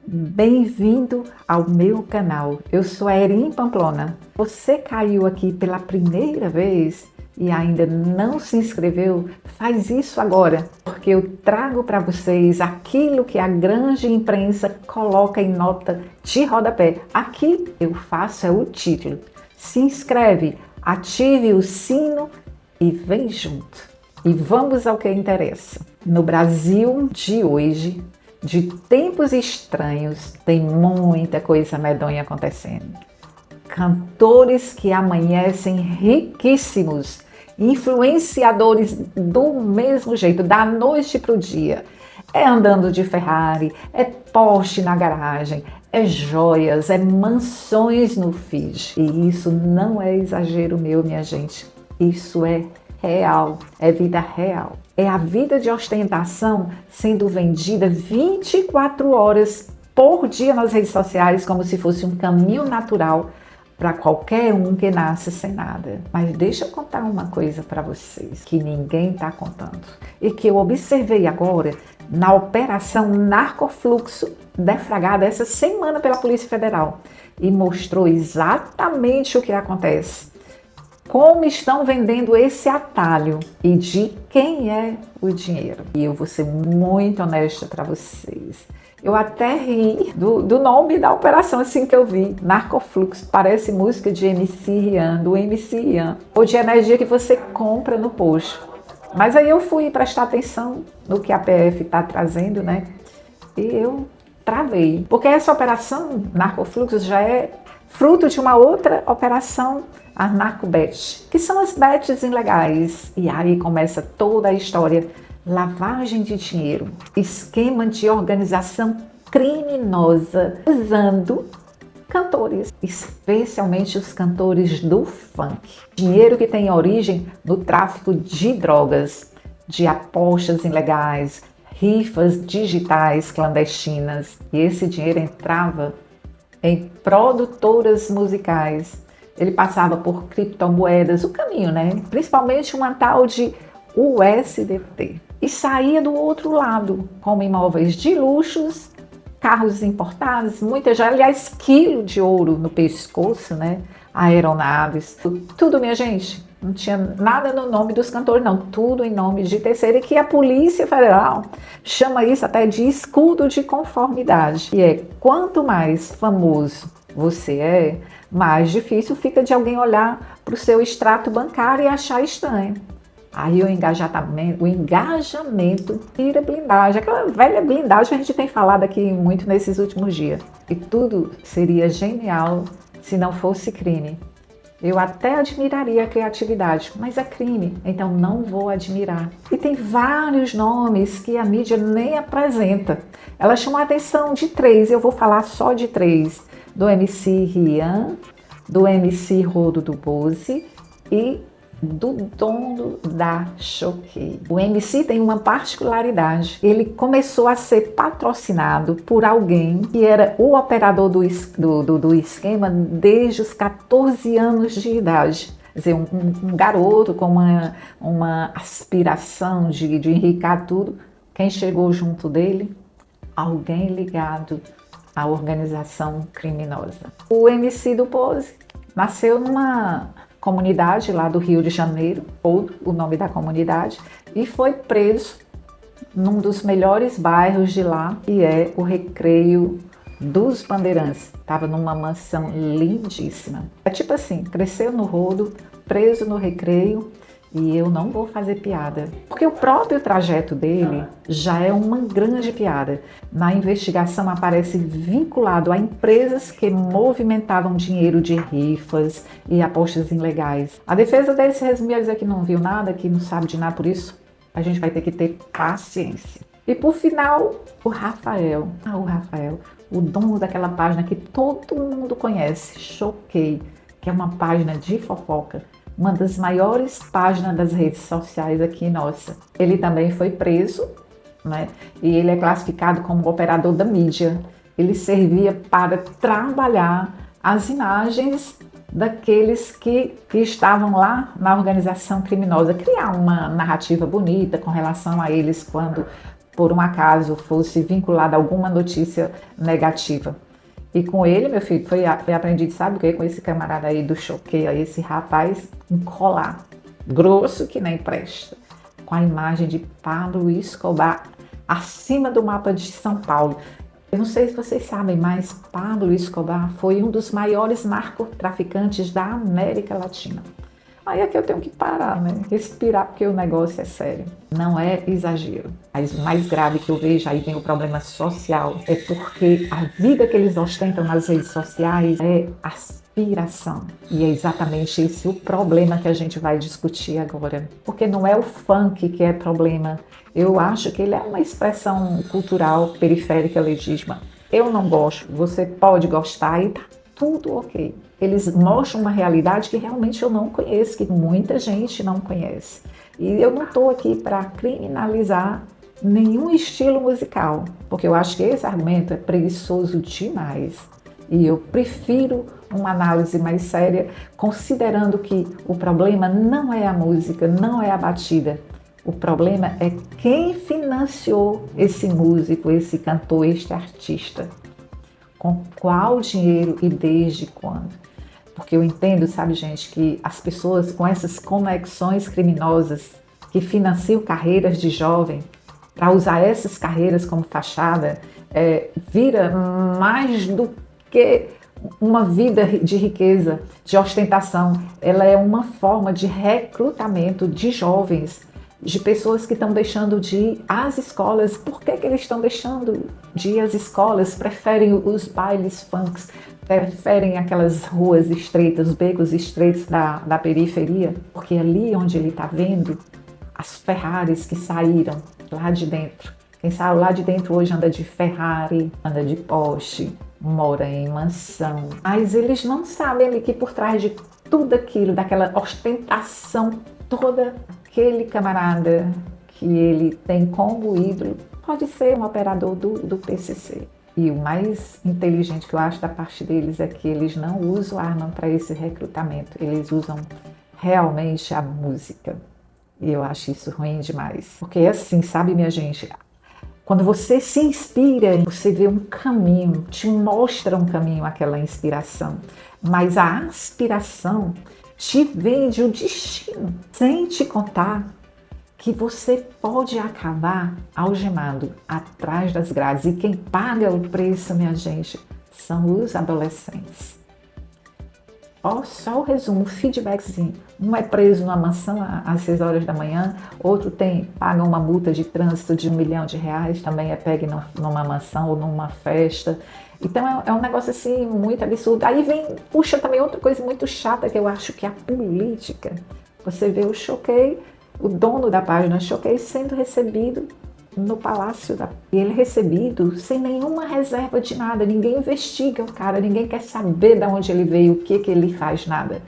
Bem-vindo ao meu canal. Eu sou a Erin Pamplona. Você caiu aqui pela primeira vez e ainda não se inscreveu? Faz isso agora, porque eu trago para vocês aquilo que a grande imprensa coloca em nota de rodapé. Aqui eu faço o título. Se inscreve, ative o sino e vem junto. E vamos ao que interessa. No Brasil de hoje, de tempos estranhos, tem muita coisa medonha acontecendo. Cantores que amanhecem riquíssimos, influenciadores do mesmo jeito, da noite para o dia. É andando de Ferrari, é Porsche na garagem, é joias, é mansões no feed. E isso não é exagero meu, minha gente. Isso é real, é vida real. É a vida de ostentação sendo vendida 24 horas por dia nas redes sociais, como se fosse um caminho natural para qualquer um que nasce sem nada. Mas deixa eu contar uma coisa para vocês que ninguém está contando e que eu observei agora na Operação Narcofluxo, deflagrada essa semana pela Polícia Federal, e mostrou exatamente o que acontece. Como estão vendendo esse atalho e de quem é o dinheiro. E eu vou ser muito honesta para vocês. Eu até ri do nome da operação assim que eu vi. Narcofluxo, parece música de MC Rian, do MC Rian, ou de energia que você compra no posto. Mas aí eu fui prestar atenção no que a PF está trazendo, né? E eu travei. Porque essa operação Narcofluxo já é fruto de uma outra operação, a Narcobet, que são as bets ilegais. E aí começa toda a história. Lavagem de dinheiro, esquema de organização criminosa usando cantores, especialmente os cantores do funk. Dinheiro que tem origem no tráfico de drogas, de apostas ilegais, rifas digitais clandestinas. E esse dinheiro entrava em produtoras musicais. Ele passava por criptomoedas, o caminho, né? Principalmente uma tal de USDT. E saía do outro lado, como imóveis de luxos, carros importados, muitas, aliás, quilo de ouro no pescoço, né? Aeronaves, tudo, minha gente. Não tinha nada no nome dos cantores, não. Tudo em nome de terceiro, e que a Polícia Federal chama isso até de escudo de conformidade. E é quanto mais famoso você é, mais difícil fica de alguém olhar para o seu extrato bancário e achar estranho. Aí o engajamento tira blindagem, aquela velha blindagem que a gente tem falado aqui muito nesses últimos dias. E tudo seria genial se não fosse crime. Eu até admiraria a criatividade, mas é crime, então não vou admirar. E tem vários nomes que a mídia nem apresenta. Ela chamou a atenção de 3, eu vou falar só de 3. Do MC Rian, do MC Rodo do Bose e do dono da Choquei. O MC tem uma particularidade. Ele começou a ser patrocinado por alguém que era o operador do esquema desde os 14 anos de idade. Quer dizer, um garoto com uma aspiração de enriquecer tudo. Quem chegou junto dele? Alguém ligado à organização criminosa. O MC do Pose nasceu numa comunidade lá do Rio de Janeiro, ou o nome da comunidade, e foi preso num dos melhores bairros de lá, que é o Recreio dos Bandeirantes. Estava numa mansão lindíssima. É tipo assim, cresceu no Rodo, preso no Recreio, e eu não vou fazer piada, porque o próprio trajeto dele já é uma grande piada. Na investigação aparece vinculado a empresas que movimentavam dinheiro de rifas e apostas ilegais. A defesa dele se resumiu a dizer que não viu nada, que não sabe de nada, por isso a gente vai ter que ter paciência. E por final, o Rafael, o dono daquela página que todo mundo conhece, Choquei, que é uma página de fofoca, uma das maiores páginas das redes sociais aqui nossa. Ele também foi preso, né? E ele é classificado como operador da mídia. Ele servia para trabalhar as imagens daqueles que estavam lá na organização criminosa, criar uma narrativa bonita com relação a eles quando por um acaso fosse vinculada a alguma notícia negativa. E com ele, meu filho, foi aprendido, sabe o que? Com esse camarada aí do Choquei, esse rapaz, um colar grosso que nem presta, com a imagem de Pablo Escobar acima do mapa de São Paulo. Eu não sei se vocês sabem, mas Pablo Escobar foi um dos maiores narcotraficantes da América Latina. Aí é que eu tenho que parar, né? Respirar, porque o negócio é sério. Não é exagero. Mas o mais grave que eu vejo, aí vem o problema social, é porque a vida que eles ostentam nas redes sociais é aspiração. E é exatamente esse o problema que a gente vai discutir agora. Porque não é o funk que é problema. Eu acho que ele é uma expressão cultural periférica legítima. Eu não gosto, você pode gostar e tá tudo ok. Eles mostram uma realidade que realmente eu não conheço, que muita gente não conhece. E eu não estou aqui para criminalizar nenhum estilo musical, porque eu acho que esse argumento é preguiçoso demais. E eu prefiro uma análise mais séria, considerando que o problema não é a música, não é a batida. O problema é quem financiou esse músico, esse cantor, este artista. Com qual dinheiro e desde quando? Porque eu entendo, sabe, gente, que as pessoas com essas conexões criminosas que financiam carreiras de jovem, para usar essas carreiras como fachada, vira mais do que uma vida de riqueza, de ostentação. Ela é uma forma de recrutamento de jovens, de pessoas que estão deixando de ir às escolas. Por que eles estão deixando de ir às escolas? Preferem os bailes funks, preferem aquelas ruas estreitas, os becos estreitos da periferia, porque é ali onde ele está vendo as Ferraris que saíram lá de dentro. Quem saiu lá de dentro hoje anda de Ferrari, anda de Porsche, mora em mansão. Mas eles não sabem ali que por trás de tudo aquilo, daquela ostentação toda, aquele camarada que ele tem como ídolo pode ser um operador do PCC. E o mais inteligente que eu acho da parte deles é que eles não usam arma para esse recrutamento, eles usam realmente a música. E eu acho isso ruim demais. Porque assim, sabe, minha gente, quando você se inspira, você vê um caminho, te mostra um caminho, aquela inspiração. Mas a aspiração te vende o destino, sem te contar que você pode acabar algemado atrás das grades. E quem paga o preço, minha gente, são os adolescentes. Ó, só o resumo, o feedbackzinho. Um é preso numa mansão às 6 horas da manhã, outro paga uma multa de trânsito de R$1 milhão, também é pegue numa mansão ou numa festa. Então é um negócio assim muito absurdo. Aí puxa também outra coisa muito chata que eu acho que é a política. Você vê o Choquei, o dono da página Choquei, sendo recebido no Palácio e ele recebido sem nenhuma reserva de nada. Ninguém investiga o cara, ninguém quer saber de onde ele veio, o que ele faz, nada.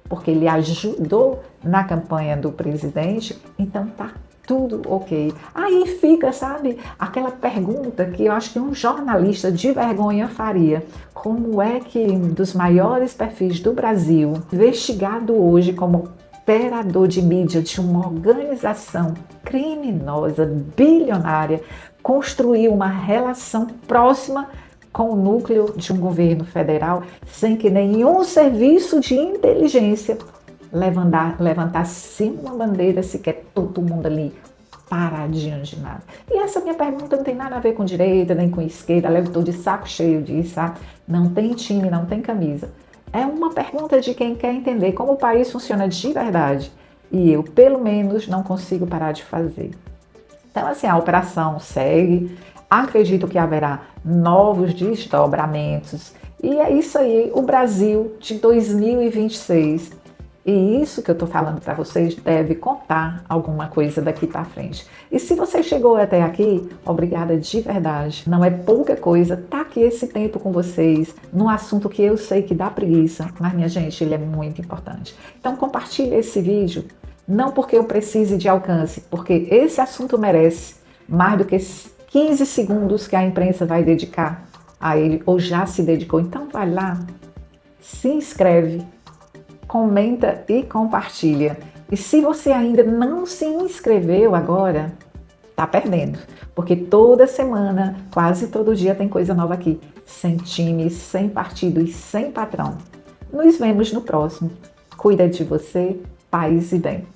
Porque ele ajudou na campanha do presidente, então tá tudo ok. Aí fica, sabe, aquela pergunta que eu acho que um jornalista de vergonha faria. Como é que um dos maiores perfis do Brasil, investigado hoje como operador de mídia de uma organização criminosa, bilionária, construiu uma relação próxima com o núcleo de um governo federal sem que nenhum serviço de inteligência levantasse uma bandeira sequer, todo mundo ali paradinho de nada. E essa minha pergunta não tem nada a ver com direita, nem com esquerda, eu estou de saco cheio disso, sabe? Não tem time, não tem camisa. É uma pergunta de quem quer entender como o país funciona de verdade. E eu, pelo menos, não consigo parar de fazer. Então, assim, a operação segue. Acredito que haverá novos desdobramentos. E é isso aí, o Brasil de 2026. E isso que eu estou falando para vocês deve contar alguma coisa daqui para frente. E se você chegou até aqui, obrigada de verdade. Não é pouca coisa, tá aqui esse tempo com vocês, num assunto que eu sei que dá preguiça, mas minha gente, ele é muito importante. Então compartilhe esse vídeo, não porque eu precise de alcance, porque esse assunto merece mais do que 15 segundos que a imprensa vai dedicar a ele, ou já se dedicou. Então vai lá, se inscreve, comenta e compartilha. E se você ainda não se inscreveu agora, tá perdendo, porque toda semana, quase todo dia tem coisa nova aqui, sem time, sem partido e sem patrão. Nos vemos no próximo. Cuida de você, paz e bem.